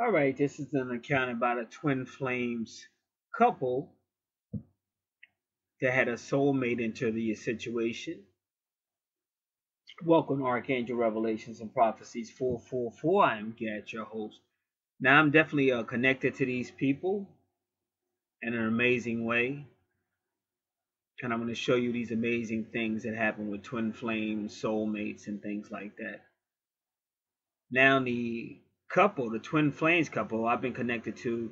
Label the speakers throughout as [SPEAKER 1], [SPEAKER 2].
[SPEAKER 1] All right, this is an account about a twin flames couple that had a soulmate enter the situation. Welcome to Archangel Revelations and Prophecies 444. I'm Gad, your host. Now, I'm definitely connected to these people in an amazing way. And I'm going to show you these amazing things that happen with twin flames, soulmates, and things like that. Now, the couple, the twin flames couple, I've been connected to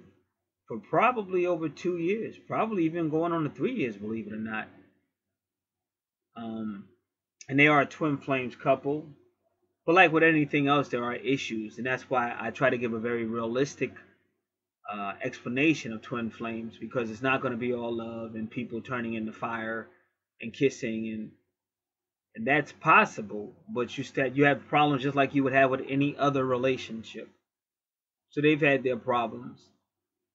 [SPEAKER 1] for probably over 2 years, probably even going on to 3 years, believe it or not. And they are a twin flames couple. But like with anything else, there are issues. And that's why I try to give a very realistic explanation of twin flames, because it's not going to be all love and people turning into fire and kissing. And that's possible. But you have problems just like you would have with any other relationship. So they've had their problems.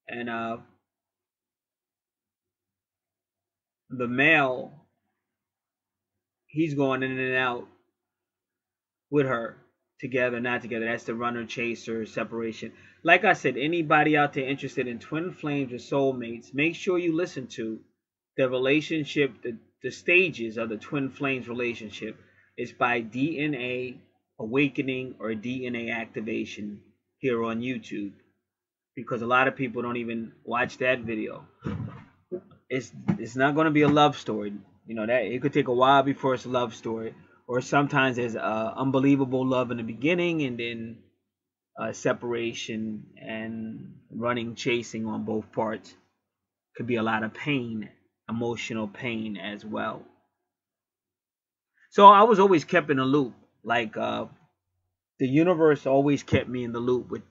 [SPEAKER 1] And the male, he's going in and out with her, together, not together. That's the runner, chaser, separation. Like I said, anybody out there interested in twin flames or soulmates, make sure you listen to the relationship, the stages of the twin flames relationship. It's by DNA Awakening or DNA Activation here on YouTube, because a lot of people don't even watch that video. It's not going to be a love story. You know that it could take a while before it's a love story, or sometimes there's unbelievable love in the beginning and then separation and running, chasing on both parts. Could be a lot of pain, emotional pain as well. So I was always kept in a loop. Like the universe always kept me in the loop with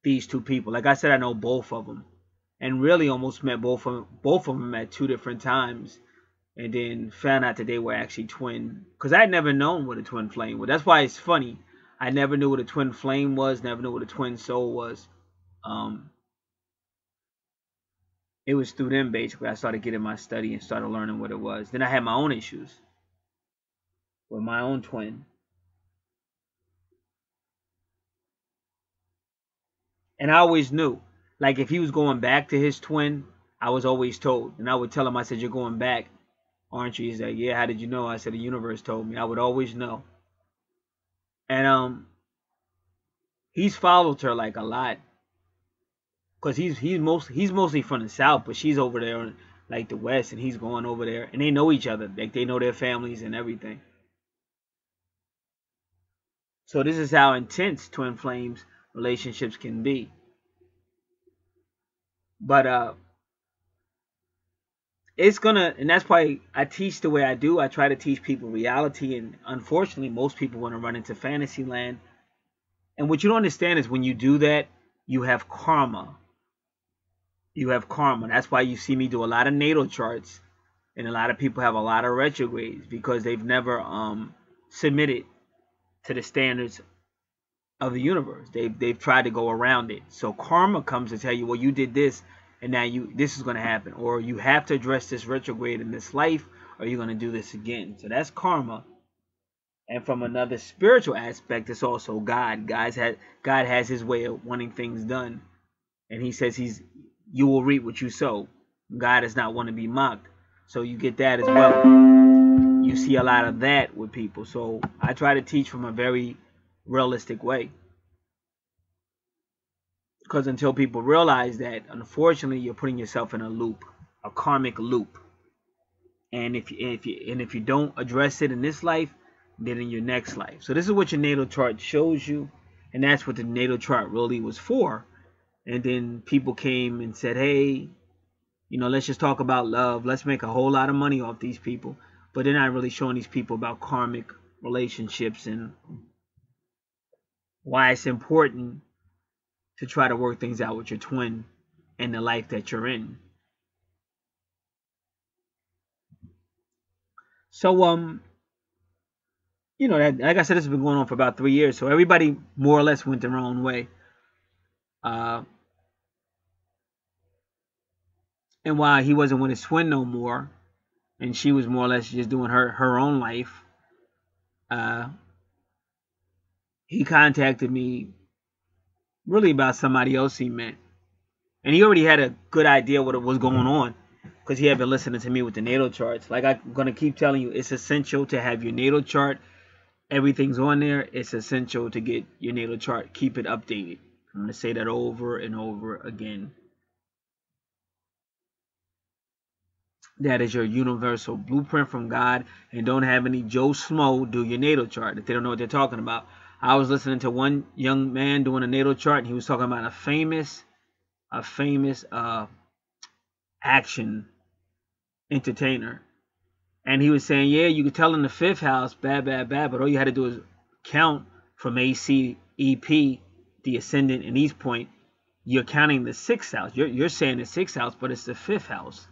[SPEAKER 1] these two people. Like I said, I know both of them, and really almost met both of them at two different times. And then found out that they were actually twin, because I had never known what a twin flame was. That's why it's funny. I never knew what a twin flame was, never knew what a twin soul was. It was through them, basically. I started getting my study and started learning what it was. Then I had my own issues with my own twin. And I always knew, like if he was going back to his twin, I was always told. And I would tell him, I said, "You're going back, aren't you?" He's like, "Yeah, how did you know?" I said, "The universe told me." I would always know. And he's followed her like a lot, because he's mostly from the south, but she's over there in like the west, and he's going over there, and they know each other, like they know their families and everything. So this is how intense twin flames relationships can be. But it's gonna, and that's why I teach the way I do. I try to teach people reality, and unfortunately most people want to run into fantasy land. And what you don't understand is when you do that, you have karma. You have karma. That's why you see me do a lot of natal charts, and a lot of people have a lot of retrogrades, because they've never submitted to the standards of the universe. They've tried to go around it. So karma comes to tell you, well, you did this, and now this is going to happen, or you have to address this retrograde in this life, or you're going to do this again. So that's karma. And from another spiritual aspect, it's also God. God has his way of wanting things done, and he says you will reap what you sow. God does not want to be mocked. So you get that as well. You see a lot of that with people. So I try to teach from a very realistic way, because until people realize that, unfortunately, you're putting yourself in a loop, a karmic loop. And if you don't address it in this life, then in your next life. So this is what your natal chart shows you, and that's what the natal chart really was for. And then people came and said, "Hey, let's just talk about love. Let's make a whole lot of money off these people." But they're not really showing these people about karmic relationships and why it's important to try to work things out with your twin and the life that you're in. So that, like I said, this has been going on for about 3 years. So everybody more or less went their own way. And while he wasn't with his twin no more, and she was more or less just doing her own life, he contacted me really about somebody else he met. And he already had a good idea what was going on because he had been listening to me with the natal charts. Like I'm going to keep telling you, it's essential to have your natal chart. Everything's on there. It's essential to get your natal chart. Keep it updated. I'm going to say that over and over again. That is your universal blueprint from God. And don't have any Joe Schmo do your natal chart if they don't know what they're talking about. I was listening to one young man doing a natal chart, and he was talking about a famous action entertainer. And he was saying, yeah, you could tell in the 5th house, bad, but all you had to do is count from AC, EP, the ascendant, and East Point. You're counting the 6th house. You're saying the 6th house, but it's the 5th house.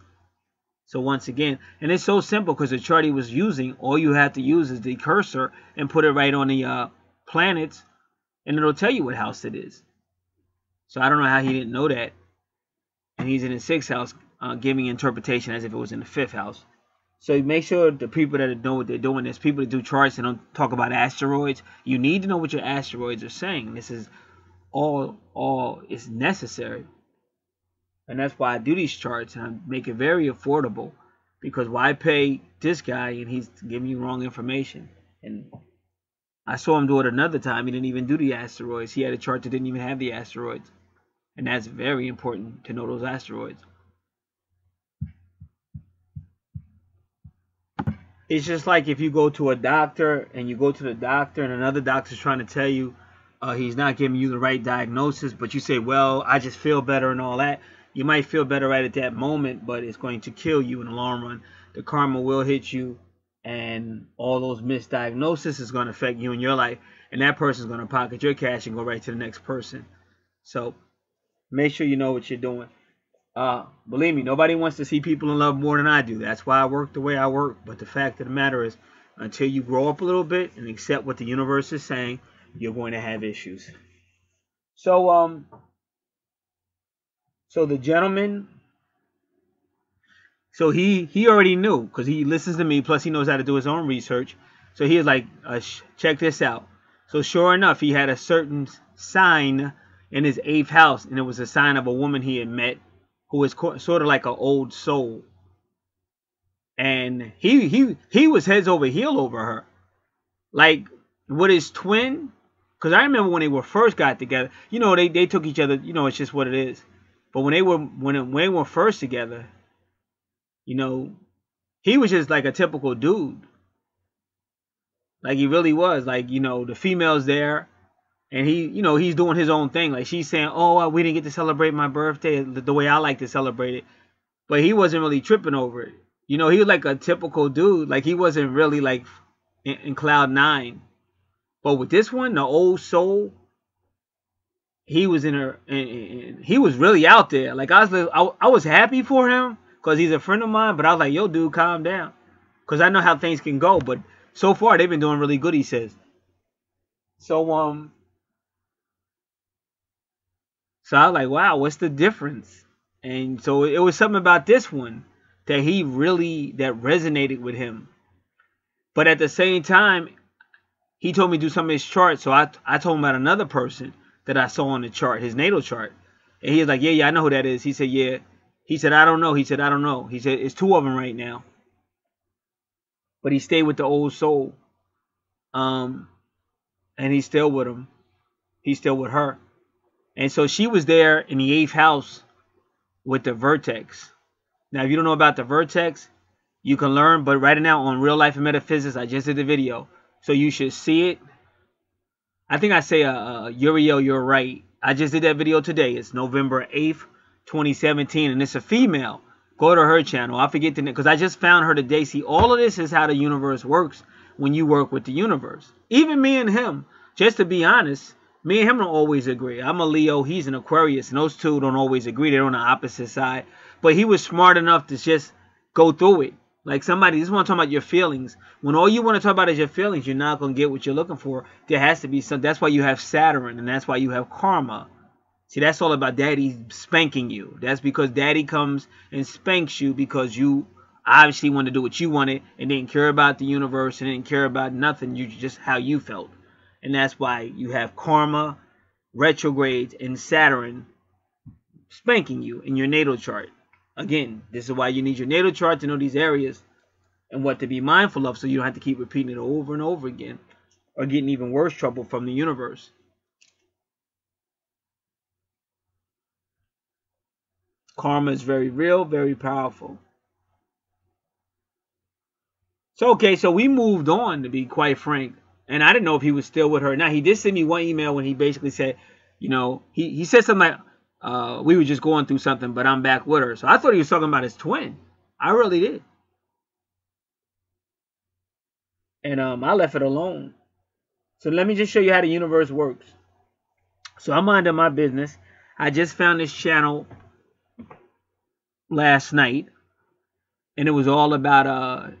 [SPEAKER 1] So once again, and it's so simple because the chart he was using, all you have to use is the cursor and put it right on the planets, and it'll tell you what house it is. So I don't know how he didn't know that. And he's in the 6th house giving interpretation as if it was in the 5th house. So make sure the people that know what they're doing, there's people that do charts and don't talk about asteroids. You need to know what your asteroids are saying. This is all is necessary. And that's why I do these charts, and I make it very affordable, because why pay this guy and he's giving you wrong information? And I saw him do it another time. He didn't even do the asteroids. He had a chart that didn't even have the asteroids. And that's very important to know those asteroids. It's just like if you go to a doctor and you go to the doctor and another doctor's trying to tell you he's not giving you the right diagnosis, but you say, well, I just feel better and all that. You might feel better right at that moment, but it's going to kill you in the long run. The karma will hit you, and all those misdiagnoses is going to affect you in your life, and that person's going to pocket your cash and go right to the next person. So make sure you know what you're doing. Believe me, nobody wants to see people in love more than I do. That's why I work the way I work. But the fact of the matter is, until you grow up a little bit and accept what the universe is saying, you're going to have issues. So the gentleman, so he already knew, because he listens to me, plus he knows how to do his own research. So he was like, check this out. So sure enough, he had a certain sign in his 8th house, and it was a sign of a woman he had met who was sort of like an old soul. And he was heads over heel over her. Like with his twin, because I remember when they were first got together, you know, they took each other, you know, it's just what it is. But when they were first together, you know, he was just like a typical dude. Like he really was. Like, you know, the female's there, and he, you know, he's doing his own thing. Like she's saying, oh, we didn't get to celebrate my birthday the way I like to celebrate it. But he wasn't really tripping over it. You know, he was like a typical dude. Like he wasn't really like in cloud 9. But with this one, the old soul, he was in her, and he was really out there. Like I was happy for him because he's a friend of mine. But I was like, yo, dude, calm down, because I know how things can go. But so far, they've been doing really good, he says. So so I was like, wow, what's the difference? And so it was something about this one that that resonated with him. But at the same time, he told me to do some of his charts. So I told him about another person that I saw on the chart, his natal chart. And he was like, yeah, I know who that is. He said, yeah. He said, I don't know. He said, I don't know. He said, it's 2 of them right now. But he stayed with the old soul. And he's still with him. He's still with her. And so she was there in the 8th house with the vertex. Now, if you don't know about the vertex, you can learn. But right now on Real Life and Metaphysics, I just did the video. So you should see it. I think I say, Uriel, you're right. I just did that video today. It's November 8th, 2017. And it's a female. Go to her channel. I forget the name, because I just found her today. See, all of this is how the universe works when you work with the universe. Even me and him, just to be honest, me and him don't always agree. I'm a Leo. He's an Aquarius. And those two don't always agree. They're on the opposite side. But he was smart enough to just go through it. Like somebody, this is what I'm talking about, your feelings. When all you want to talk about is your feelings, you're not going to get what you're looking for. There has to be some. That's why you have Saturn, and that's why you have karma. See, that's all about daddy spanking you. That's because daddy comes and spanks you because you obviously want to do what you wanted and didn't care about the universe and didn't care about nothing. You just how you felt. And that's why you have karma retrogrades, and Saturn spanking you in your natal chart. Again, this is why you need your natal chart to know these areas and what to be mindful of, so you don't have to keep repeating it over and over again or getting even worse trouble from the universe. Karma is very real, very powerful. So, okay, so we moved on, to be quite frank. And I didn't know if he was still with her. Now, he did send me one email when he basically said, you know, he said something like, we were just going through something, but I'm back with her. So I thought he was talking about his twin. I really did. And I left it alone. So let me just show you how the universe works. So I'm minding my business. I just found this channel last night. And it was all about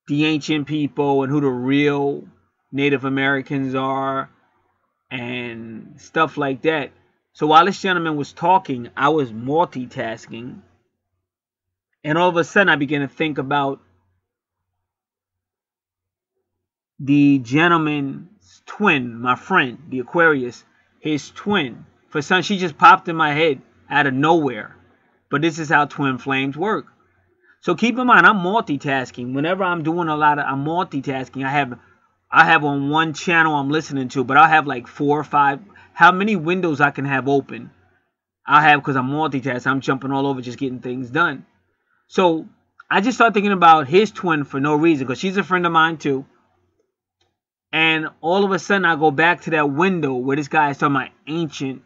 [SPEAKER 1] the ancient people and who the real Native Americans are and stuff like that. So while this gentleman was talking, I was multitasking. And all of a sudden I began to think about the gentleman's twin, my friend, the Aquarius, his twin. For some, she just popped in my head out of nowhere. But this is how twin flames work. So keep in mind, I'm multitasking. Whenever I'm doing I'm multitasking. I have on one channel I'm listening to, but I'll have like 4 or 5. How many windows I can have open? I'll have, because I'm multitasking. I'm jumping all over, just getting things done. So I just started thinking about his twin for no reason, because she's a friend of mine too. And all of a sudden, I go back to that window where this guy is talking about ancient,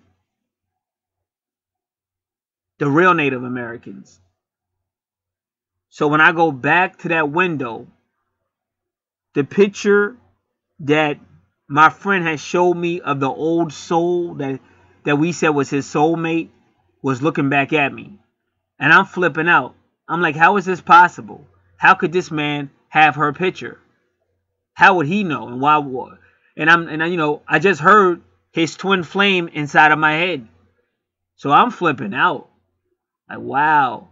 [SPEAKER 1] the real Native Americans. So when I go back to that window, the picture that my friend had showed me of the old soul that we said was his soulmate was looking back at me. And I'm flipping out. I'm like, how is this possible? How could this man have her picture? How would he know? And why? And I just heard his twin flame inside of my head. So I'm flipping out. Like, wow.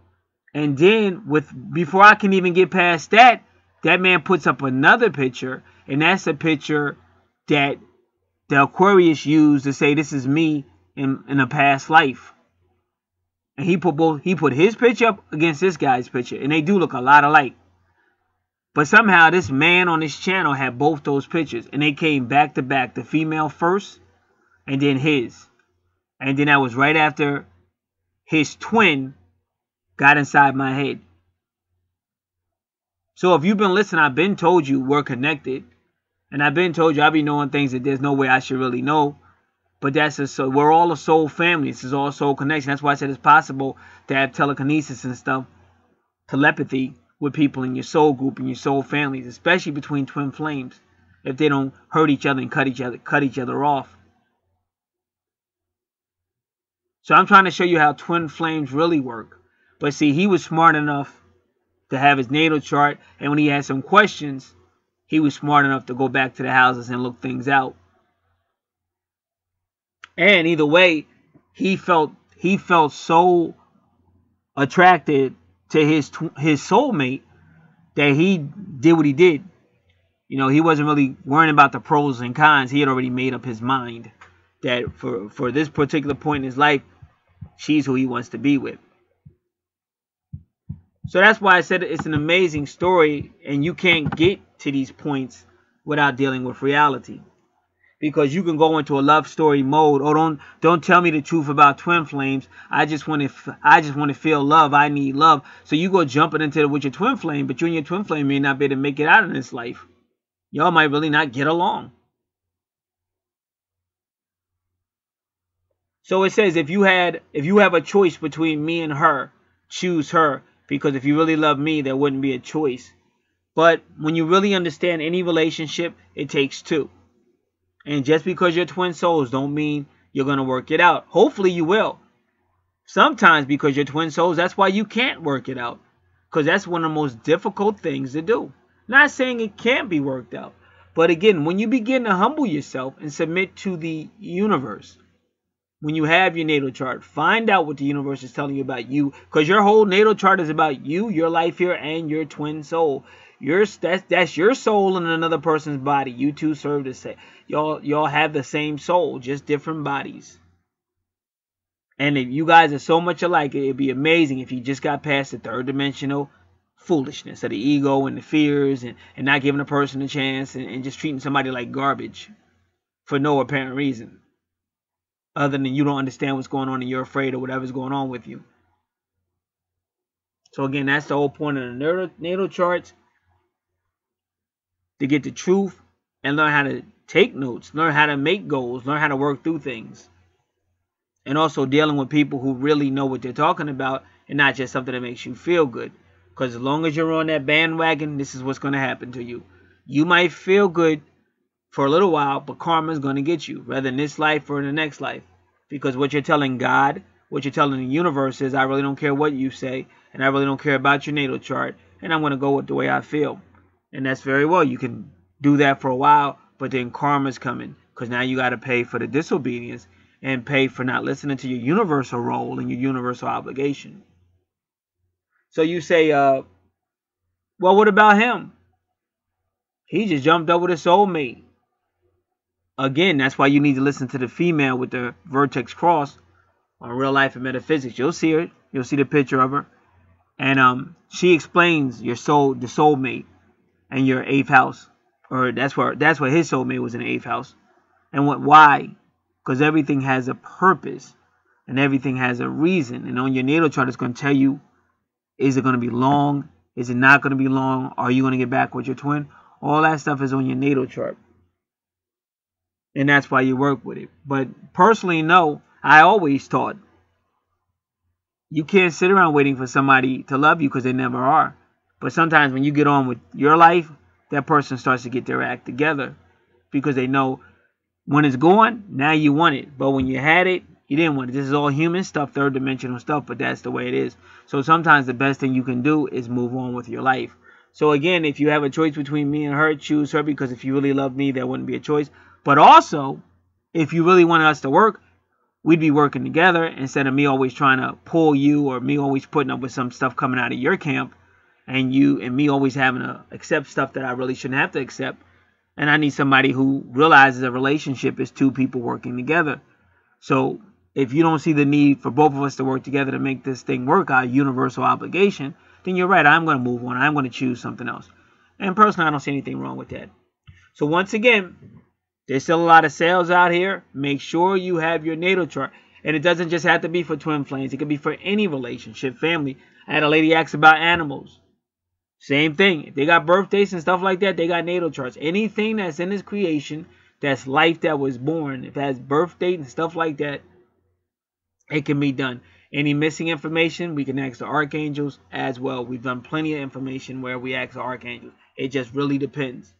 [SPEAKER 1] And then before I can even get past that, that man puts up another picture, and that's a picture that the Aquarius used to say this is me in a past life. And he put his picture up against this guy's picture, and they do look a lot alike. But somehow this man on this channel had both those pictures, and they came back to back, the female first and then his. And then that was right after his twin got inside my head. So if you've been listening, I've been told you we're connected. And I've been told you I be knowing things that there's no way I should really know. But we're all a soul family. This is all soul connection. That's why I said it's possible to have telekinesis and stuff, telepathy with people in your soul group and your soul families, especially between twin flames, if they don't hurt each other and cut each other off. So I'm trying to show you how twin flames really work. But see, he was smart enough to have his natal chart, and when he had some questions, he was smart enough to go back to the houses and look things out. And either way, he felt so attracted to his soulmate that he did what he did. You know, he wasn't really worrying about the pros and cons. He had already made up his mind that for this particular point in his life, she's who he wants to be with. So that's why I said it's an amazing story, and you can't get to these points without dealing with reality. Because you can go into a love story mode. Oh, don't tell me the truth about twin flames. I just want to feel love. I need love. So you go jumping into it with your twin flame, but you and your twin flame may not be able to make it out in this life. Y'all might really not get along. So it says if you have a choice between me and her, choose her, because if you really love me, there wouldn't be a choice. But when you really understand any relationship, it takes two. And just because you're twin souls don't mean you're going to work it out. Hopefully you will. Sometimes because you're twin souls, that's why you can't work it out. Because that's one of the most difficult things to do. Not saying it can't be worked out. But again, when you begin to humble yourself and submit to the universe, when you have your natal chart, find out what the universe is telling you about you. Because your whole natal chart is about you, your life here, and your twin soul. That's your soul in another person's body. You two serve the same. Y'all have the same soul, just different bodies. And if you guys are so much alike, it'd be amazing if you just got past the third dimensional foolishness of the ego and the fears and not giving a person a chance and just treating somebody like garbage for no apparent reason. Other than you don't understand what's going on and you're afraid of whatever's going on with you. So again, that's the whole point of the natal charts. To get the truth and learn how to take notes, learn how to make goals, learn how to work through things. And also dealing with people who really know what they're talking about and not just something that makes you feel good. Because as long as you're on that bandwagon, this is what's going to happen to you. You might feel good for a little while, but karma is going to get you, whether in this life or in the next life. Because what you're telling God, what you're telling the universe is, I really don't care what you say, and I really don't care about your natal chart, and I'm going to go with the way I feel. And that's very well. You can do that for a while, but then karma's coming. Because now you got to pay for the disobedience and pay for not listening to your universal role and your universal obligation. So you say, well, what about him? He just jumped over the soulmate. Again, that's why you need to listen to the female with the vertex cross on Real Life and Metaphysics. You'll see her. You'll see the picture of her. And she explains your soul, the soulmate, and your 8th house. Or that's where his soulmate was in the 8th house. And why? Because everything has a purpose and everything has a reason. And on your natal chart, it's going to tell you, is it going to be long? Is it not going to be long? Are you going to get back with your twin? All that stuff is on your natal chart. And that's why you work with it. But personally, no, I always taught you can't sit around waiting for somebody to love you because they never are. But sometimes when you get on with your life, that person starts to get their act together because they know when it's gone, now you want it. But when you had it, you didn't want it. This is all human stuff, third dimensional stuff, but that's the way it is. So sometimes the best thing you can do is move on with your life. So again, if you have a choice between me and her, choose her, because if you really love me, there wouldn't be a choice. But also, if you really wanted us to work, we'd be working together instead of me always trying to pull you or me always putting up with some stuff coming out of your camp and you and me always having to accept stuff that I really shouldn't have to accept. And I need somebody who realizes a relationship is two people working together. So if you don't see the need for both of us to work together to make this thing work, our universal obligation, then you're right. I'm going to move on. I'm going to choose something else. And personally, I don't see anything wrong with that. So once again, there's still a lot of sales out here. Make sure you have your natal chart. And it doesn't just have to be for twin flames. It could be for any relationship, family. I had a lady ask about animals. Same thing. If they got birthdays and stuff like that, they got natal charts. Anything that's in this creation, that's life that was born, if it has birth date and stuff like that, it can be done. Any missing information, we can ask the archangels as well. We've done plenty of information where we ask the archangels. It just really depends.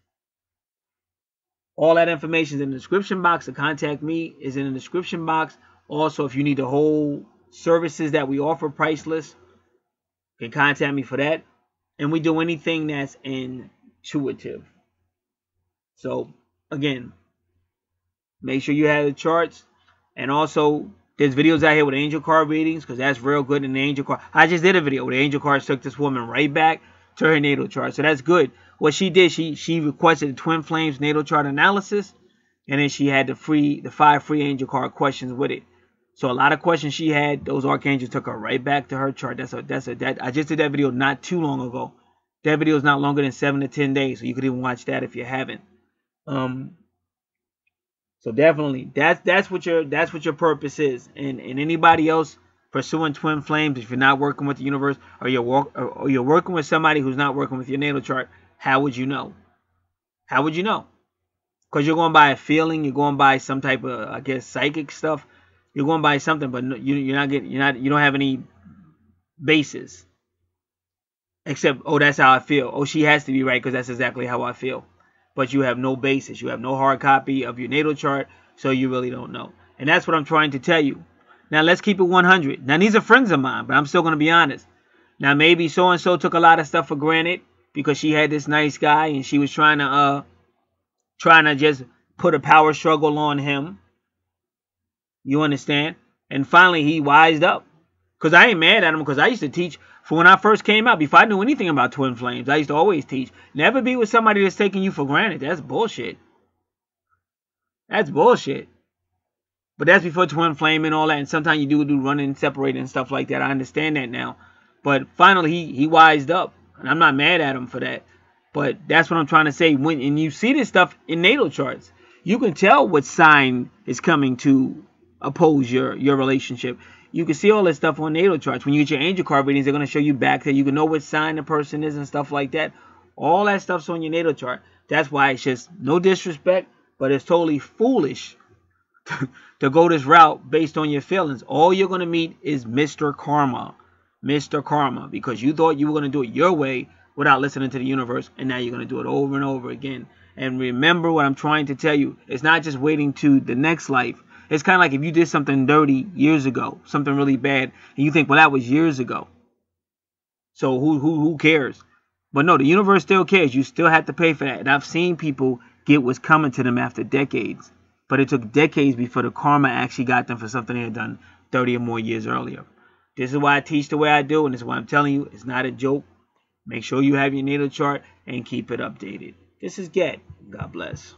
[SPEAKER 1] All that information is in the description box. To contact me is in the description box. Also, if you need the whole services that we offer priceless, you can contact me for that. And we do anything that's intuitive. So, again, make sure you have the charts. And also, there's videos out here with angel card readings, because that's real good in the angel card. I just did a video where the angel cards took this woman right back to her natal chart. So that's good. What she did, she requested the Twin Flames natal chart analysis. And then she had the 5 free angel card questions with it. So a lot of questions she had, those archangels took her right back to her chart. I just did that video not too long ago. That video is not longer than 7 to 10 days, so you could even watch that if you haven't. So definitely, that's what your purpose is. And anybody else pursuing twin flames, if you're not working with the universe, or you're working with somebody who's not working with your natal chart, how would you know? How would you know? Because you're going by a feeling, you're going by some type of, I guess, psychic stuff. You're going by something, but you don't have any basis. Except, oh, that's how I feel. Oh, she has to be right because that's exactly how I feel. But you have no basis. You have no hard copy of your natal chart, so you really don't know. And that's what I'm trying to tell you. Now, let's keep it 100. Now, these are friends of mine, but I'm still going to be honest. Now, maybe so-and-so took a lot of stuff for granted because she had this nice guy and she was trying to just put a power struggle on him. You understand? And finally, he wised up Because I ain't mad at them, because I used to teach for when I first came out. Before I knew anything about twin flames, I used to always teach. Never be with somebody that's taking you for granted. That's bullshit. That's bullshit. But that's before twin flame and all that. And sometimes you do running, separating and stuff like that. I understand that now. But finally, he wised up. And I'm not mad at him for that. But that's what I'm trying to say. And you see this stuff in natal charts, you can tell what sign is coming to oppose your relationship. You can see all this stuff on natal charts. When you get your angel card readings, they're going to show you back that you can know what sign the person is and stuff like that. All that stuff's on your natal chart. That's why it's just no disrespect, but it's totally foolish to go this route based on your feelings. All you're going to meet is Mr. Karma. Mr. Karma. Because you thought you were going to do it your way without listening to the universe. And now you're going to do it over and over again. And remember what I'm trying to tell you. It's not just waiting to the next life. It's kind of like if you did something dirty years ago. Something really bad. And you think, well, that was years ago. So who cares? But no, the universe still cares. You still have to pay for that. And I've seen people get what's coming to them after decades. But it took decades before the karma actually got them for something they had done 30 or more years earlier. This is why I teach the way I do, and this is why I'm telling you, it's not a joke. Make sure you have your natal chart and keep it updated. This is Get. God bless.